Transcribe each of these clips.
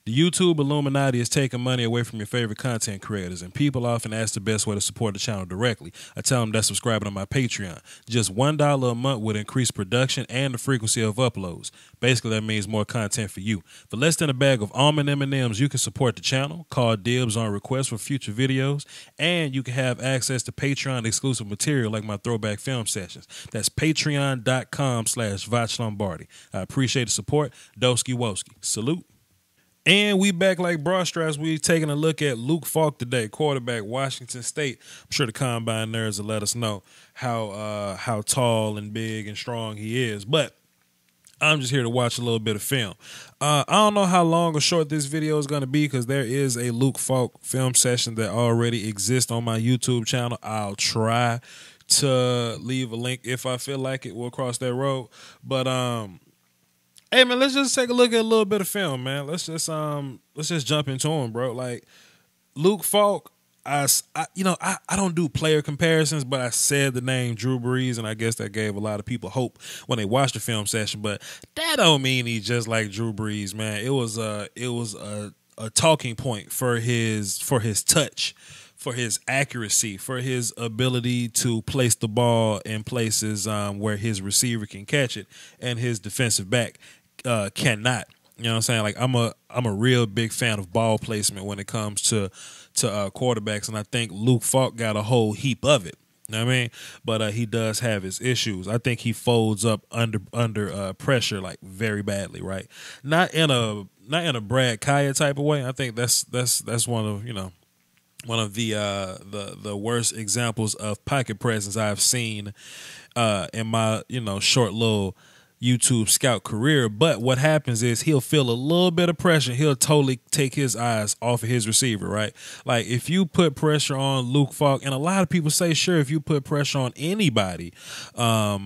The YouTube Illuminati is taking money away from your favorite content creators, and people often ask the best way to support the channel directly. I tell them that subscribing to my Patreon. Just $1 a month would increase production and the frequency of uploads. Basically, that means more content for you. For less than a bag of almond M&Ms, you can support the channel, call dibs on requests for future videos, and you can have access to Patreon exclusive material like my throwback film sessions. That's patreon.com/Voch Lombardi. I appreciate the support. Doski Woski. Salute. And we back like broad straps. We taking a look at Luke Falk today, quarterback, Washington State. I'm sure the combine nerds will let us know how tall and big and strong he is. But I'm just here to watch a little bit of film. I don't know how long or short this video is going to be because there is a Luke Falk film session that already exists on my YouTube channel. I'll try to leave a link if I feel like it. We'll cross that road. But hey man, let's just take a look at a little bit of film, man. Let's just jump into him, bro. Like Luke Falk, I don't do player comparisons, but I said the name Drew Brees, and I guess that gave a lot of people hope when they watched the film session. But that don't mean he's just like Drew Brees, man. It was a talking point for his touch, for his accuracy, for his ability to place the ball in places where his receiver can catch it and his defensive back cannot. You know what I'm saying? Like I'm a real big fan of ball placement when it comes to quarterbacks, and I think Luke Falk got a whole heap of it. You know what I mean? But he does have his issues. I think he folds up under pressure like very badly, right? Not in a Brad Kaya type of way. I think that's one of the worst examples of pocket presence I've seen in my short little YouTube scout career. But what happens is he'll feel a little bit of pressure. He'll totally take his eyes off of his receiver, right? Like if you put pressure on Luke Falk, and a lot of people say, sure, if you put pressure on anybody, they'll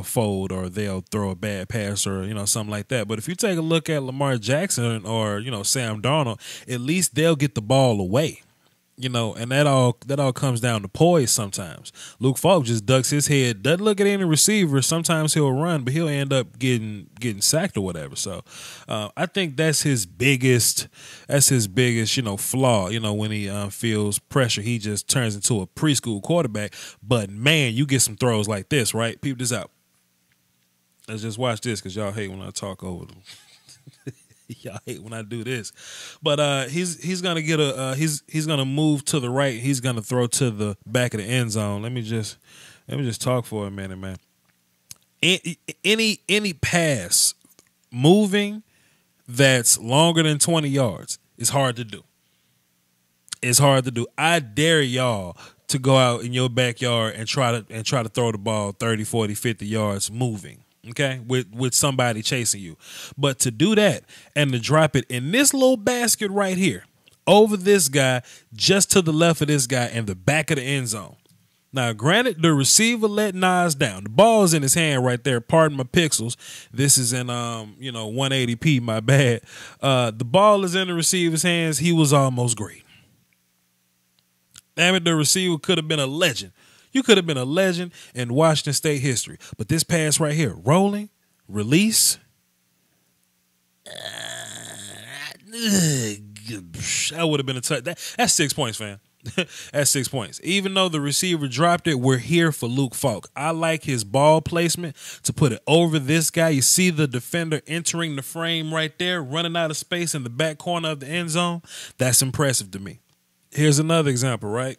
fold or they'll throw a bad pass or something like that. But if you take a look at Lamar Jackson or Sam Darnold, at least they'll get the ball away. And that all comes down to poise sometimes. Luke Falk just ducks his head, doesn't look at any receiver. Sometimes he'll run, but he'll end up getting sacked or whatever. So I think that's his biggest flaw. When he feels pressure, he just turns into a preschool quarterback. But man, you get some throws like this, right? Peep this out. Let's just watch this because y'all hate when I talk over them. Y'all hate when I do this, but he's gonna get he's gonna move to the right. He's gonna throw to the back of the end zone. Let me just talk for a minute, man. Any pass moving that's longer than 20 yards is hard to do. It's hard to do. I dare y'all to go out in your backyard and try to throw the ball 30, 40, 50 yards moving. Okay, with somebody chasing you. But to do that and to drop it in this little basket right here, over this guy, just to the left of this guy in the back of the end zone. Now, granted, the receiver let Nas down. The ball's in his hand right there. Pardon my pixels. This is in 180p, my bad. The ball is in the receiver's hands. He was almost great. Damn it, the receiver could have been a legend. You could have been a legend in Washington State history. But this pass right here, rolling, release. That would have been a touch. That's 6 points, fam. That's 6 points. Even though the receiver dropped it, we're here for Luke Falk. I like his ball placement to put it over this guy. You see the defender entering the frame right there, running out of space in the back corner of the end zone. That's impressive to me. Here's another example, right?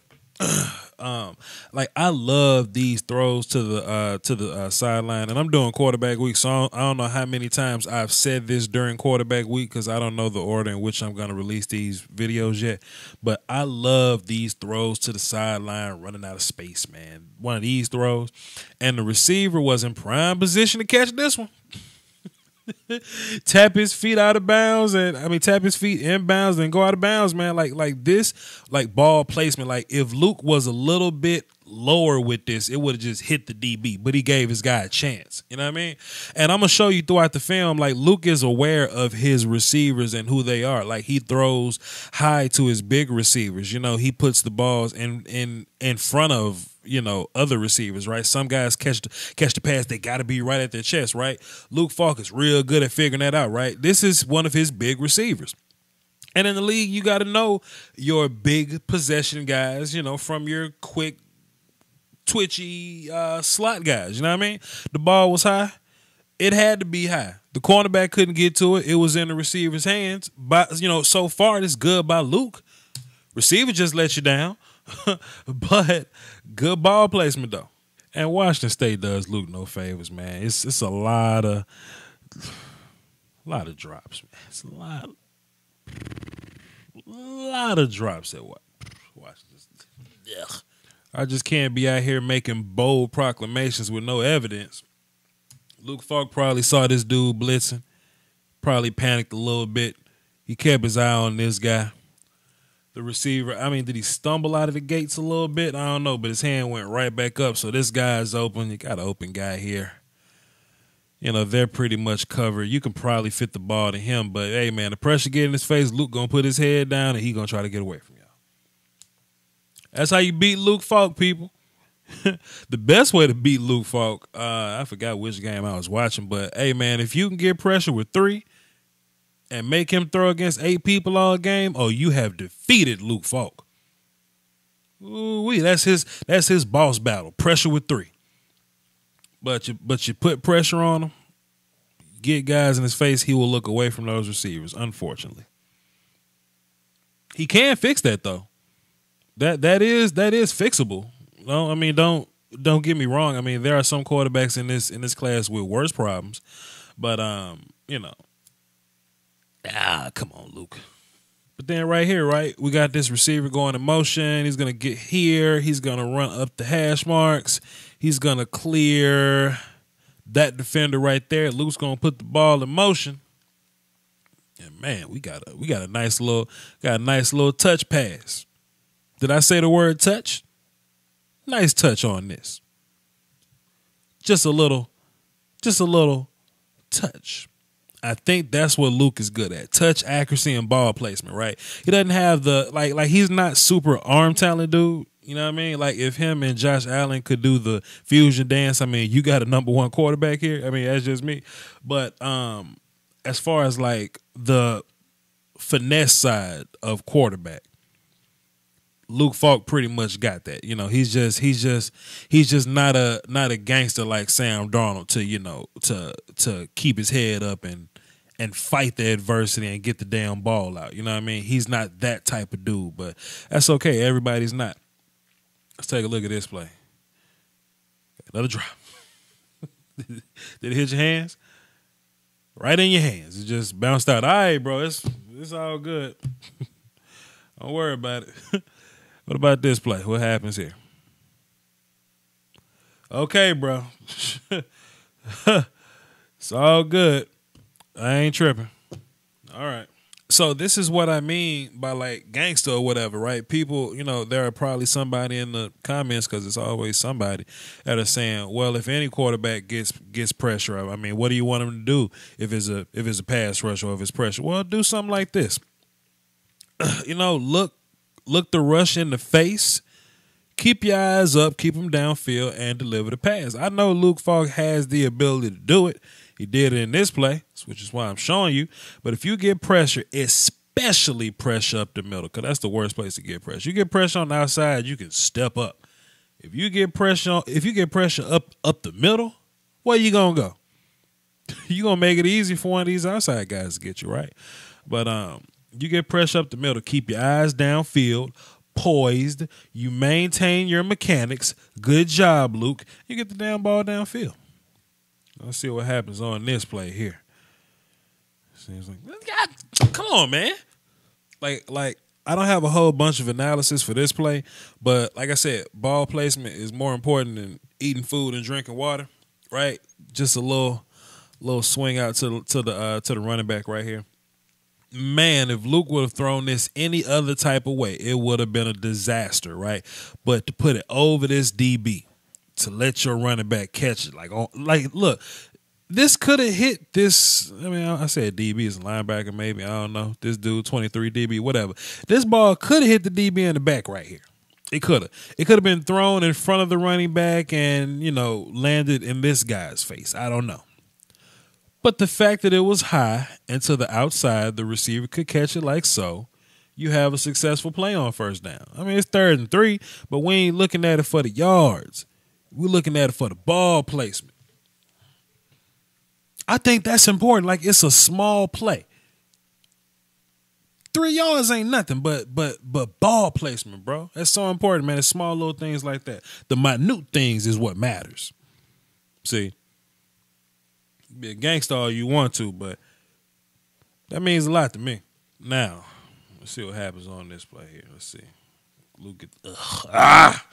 Like I love these throws to the sideline, and I'm doing quarterback week, so I don't know how many times I've said this during quarterback week because I don't know the order in which I'm going to release these videos yet. But I love these throws to the sideline, running out of space, man. One of these throws, and the receiver was in prime position to catch this one. Tap his feet out of bounds, tap his feet inbounds and go out of bounds, man. Like this, like ball placement. Like if Luke was a little bit lower with this, it would have just hit the DB. But he gave his guy a chance. You know what I mean? And I'm gonna show you throughout the film, like Luke is aware of his receivers and who they are. Like he throws high to his big receivers. You know, he puts the balls in front of, you know, other receivers, right? Some guys catch the pass, they got to be right at their chest, right? Luke Falk is real good at figuring that out, right? This is one of his big receivers. And in the league, you got to know your big possession guys, you know, from your quick, twitchy slot guys. You know what I mean? The ball was high. It had to be high. The cornerback couldn't get to it. It was in the receiver's hands. But, you know, so far, it's good by Luke. Receiver just let you down. But good ball placement, though. And Washington State does Luke no favors, man. It's a lot of drops, man. It's a lot of drops at Washington. Yeah. I just can't be out here making bold proclamations with no evidence. Luke Falk probably saw this dude blitzing, probably panicked a little bit. He kept his eye on this guy. The receiver, I mean, did he stumble out of the gates a little bit? I don't know, but his hand went right back up. So this guy's open. You got an open guy here. You know, they're pretty much covered. You can probably fit the ball to him, but hey, man, the pressure get in his face. Luke gonna put his head down, and he gonna try to get away from y'all. That's how you beat Luke Falk, people. The best way to beat Luke Falk, I forgot which game I was watching, but hey, man, if you can get pressure with 3 and make him throw against 8 people all game, oh, you have defeated Luke Falk. Ooh-wee, that's his boss battle. Pressure with 3. But you put pressure on him, get guys in his face, he will look away from those receivers, unfortunately. He can fix that though. That is fixable. No, I mean don't get me wrong. I mean, there are some quarterbacks in this class with worse problems. But you know. Come on, Luke. But then right here, right, we got this receiver going in motion. He's gonna get here, he's gonna run up the hash marks. He's gonna clear that defender right there. Luke's gonna put the ball in motion. And man, we got a nice little touch pass. Did I say the word touch? Nice touch on this. Just a little touch. I think that's what Luke is good at. Touch, accuracy, and ball placement, right? He doesn't have the like he's not super arm talent dude. You know what I mean? Like if him and Josh Allen could do the fusion dance, I mean, you got a number 1 quarterback here. I mean, that's just me. But as far as like the finesse side of quarterback, Luke Falk pretty much got that. You know, he's just not a gangster like Sam Darnold to, you know, to keep his head up and fight the adversity and get the damn ball out. You know what I mean? He's not that type of dude, but that's okay. Everybody's not. Let's take a look at this play. Another drop. Did it hit your hands? Right in your hands. It just bounced out. All right, bro. It's all good. Don't worry about it. What about this play? What happens here? Okay, bro. It's all good. I ain't tripping. All right. So this is what I mean by like gangster or whatever, right? People, you know, there are probably somebody in the comments, because it's always somebody, that are saying, well, if any quarterback gets pressure, I mean, what do you want him to do if it's a pass rush or if it's pressure? Well, do something like this. You know, look the rush in the face, keep your eyes up, keep them downfield, and deliver the pass. I know Luke Falk has the ability to do it. He did it in this play, which is why I'm showing you. But if you get pressure, especially pressure up the middle, because that's the worst place to get pressure. You get pressure on the outside, you can step up. If you get pressure up the middle, where you gonna go? You gonna make it easy for one of these outside guys to get you, right? But you get pressure up the middle, keep your eyes downfield, poised, you maintain your mechanics. Good job, Luke. You get the damn ball downfield. Let's see what happens on this play here. Seems like, God, come on, man. Like I don't have a whole bunch of analysis for this play, but like I said, ball placement is more important than eating food and drinking water, right? Just a little swing out to the running back right here. Man, if Luke would have thrown this any other type of way, it would have been a disaster, right? But to put it over this DB, to let your running back catch it, look, this could have hit this. I mean, I said DB is a linebacker, maybe. I don't know. This dude, 23 DB, whatever. This ball could have hit the DB in the back right here. It could have. It could have been thrown in front of the running back and, landed in this guy's face. I don't know. But the fact that it was high and to the outside, the receiver could catch it like so, you have a successful play on first down. I mean, it's 3rd and 3, but we ain't looking at it for the yards. We're looking at it for the ball placement. I think that's important. Like, it's a small play. 3 yards ain't nothing, but ball placement, bro. That's so important, man. It's small little things like that. The minute things is what matters. See? Be a gangster all you want to, but that means a lot to me. Now, let's see what happens on this play here. Let's see. Look at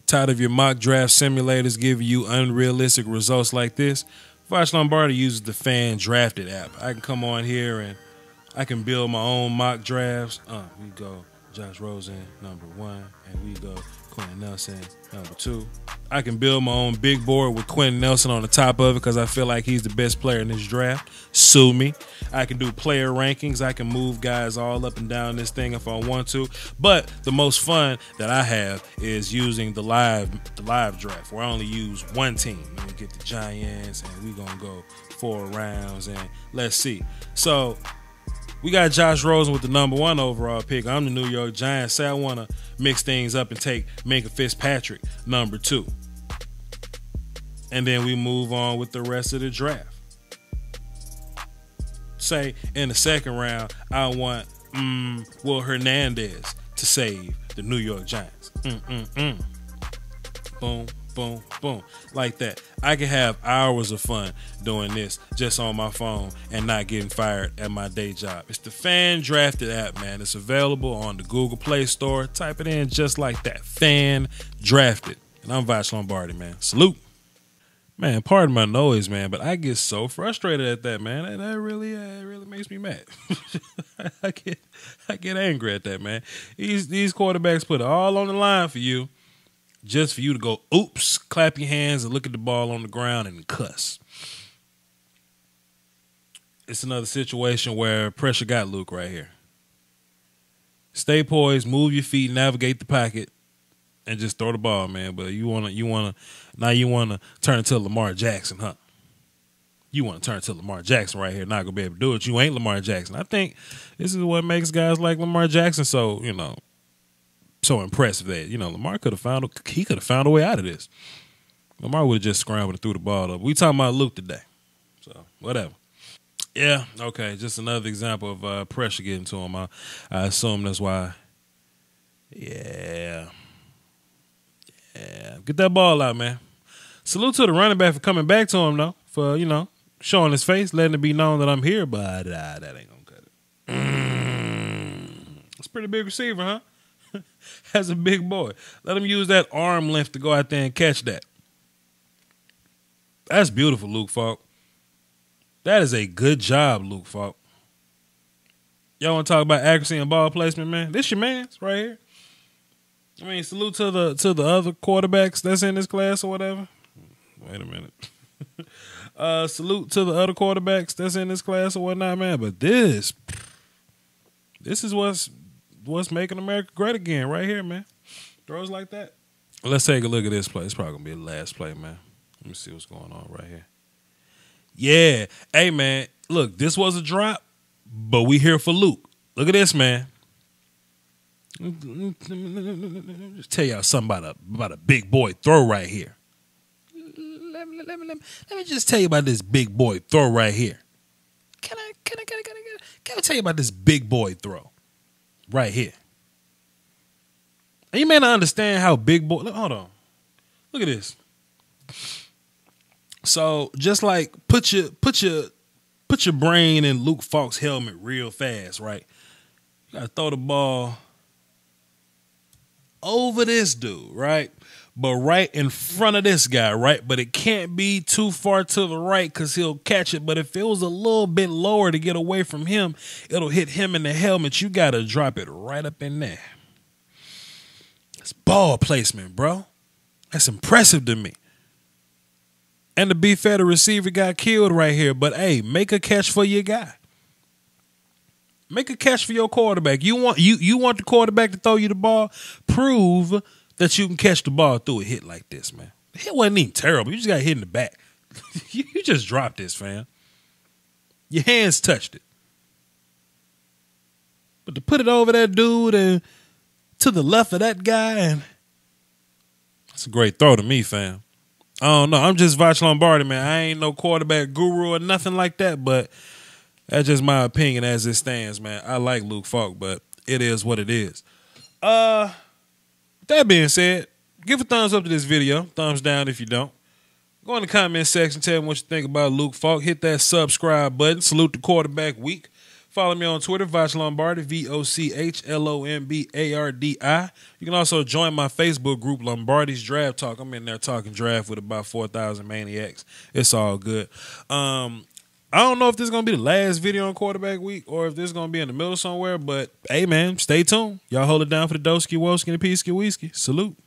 Tired of your mock draft simulators giving you unrealistic results like this? Voch Lombardi uses the Fan Drafted app. I can come on here and I can build my own mock drafts. We go Josh Rosen, number 1, and we go Quentin Nelson, number 2. I can build my own big board with Quentin Nelson on the top of it because I feel like he's the best player in this draft. Sue me. I can do player rankings. I can move guys all up and down this thing if I want to. But the most fun that I have is using the live draft, where I only use one team. Let me get the Giants, and we're going to go 4 rounds, and let's see. So we got Josh Rosen with the number 1 overall pick. I'm the New York Giants. Say I want to mix things up and take Minkah Fitzpatrick, number 2. And then we move on with the rest of the draft. Say in the 2nd round, I want Will Hernandez to save the New York Giants. Boom, boom, boom. Like that. I can have hours of fun doing this just on my phone and not getting fired at my day job. It's the Fan Drafted app, man. It's available on the Google Play Store. Type it in just like that. Fan Drafted. And I'm Voch Lombardi, man. Salute. Man, pardon my noise, man, but I get so frustrated at that, man. That really makes me mad. I get angry at that, man. These quarterbacks put it all on the line for you, just for you to go, oops, clap your hands and look at the ball on the ground and cuss. It's another situation where pressure got Luke right here. Stay poised, move your feet, navigate the pocket, and just throw the ball, man. But you wanna turn into Lamar Jackson, huh? You want to turn to Lamar Jackson right here. Not gonna be able to do it. You ain't Lamar Jackson. I think this is what makes guys like Lamar Jackson so impressive that Lamar could have found a way out of this. Lamar would have just scrambled and threw the ball up. We talking about Luke today, so whatever. Yeah, okay. Just another example of pressure getting to him. I assume that's why. Yeah. Get that ball out, man. Salute to the running back for coming back to him, though. For, showing his face, letting it be known that I'm here, but that ain't going to cut it. It's a pretty big receiver, huh? That's a big boy. Let him use that arm length to go out there and catch that. That's beautiful, Luke Falk. That is a good job, Luke Falk. Y'all want to talk about accuracy and ball placement, man? This your man's right here. I mean, salute to the other quarterbacks that's in this class or whatever. Wait a minute. Salute to the other quarterbacks that's in this class or whatnot, man. But this is what's making America great again right here, man. Throws like that. Let's take a look at this play. It's probably going to be the last play, man. Let me see what's going on right here. Yeah. Hey, man. Look, this was a drop, but we here for Luke. Look at this, man. Just tell y'all something about a big boy throw right here. Let me just tell you about this big boy throw right here. Can I tell you about this big boy throw right here? And you may not understand how big boy. Hold on, look at this. So just like put your brain in Luke Falk's helmet real fast, right? You gotta throw the ball over this dude, right? but right in front of this guy, right? But it can't be too far to the right because he'll catch it. But if it was a little bit lower to get away from him, it'll hit him in the helmet. You got to drop it right up in there. It's ball placement, bro. That's impressive to me. And to be fair, the receiver got killed right here. But, hey, make a catch for your guy. Make a catch for your quarterback. You want the quarterback to throw you the ball? Prove that you can catch the ball through a hit like this, man. The hit wasn't even terrible. You just got hit in the back. You just dropped this, fam. Your hands touched it. But to put it over that dude and to the left of that guy, and that's a great throw to me, fam. I don't know. I'm just Voch Lombardi, man. I ain't no quarterback guru or nothing like that, but that's just my opinion as it stands, man. I like Luke Falk, but it is what it is. That being said, give a thumbs up to this video. Thumbs down if you don't. Go in the comment section, tell me what you think about Luke Falk. Hit that subscribe button. Salute the quarterback week. Follow me on Twitter, Voch Lombardi, VOCHLOMBARDI. You can also join my Facebook group, Lombardi's Draft Talk. I'm in there talking draft with about 4,000 maniacs. It's all good. I don't know if this is going to be the last video on quarterback week or if this is going to be in the middle somewhere, but hey, man, stay tuned. Y'all hold it down for the Doski Woski and the Peasky Whiskey. Salute.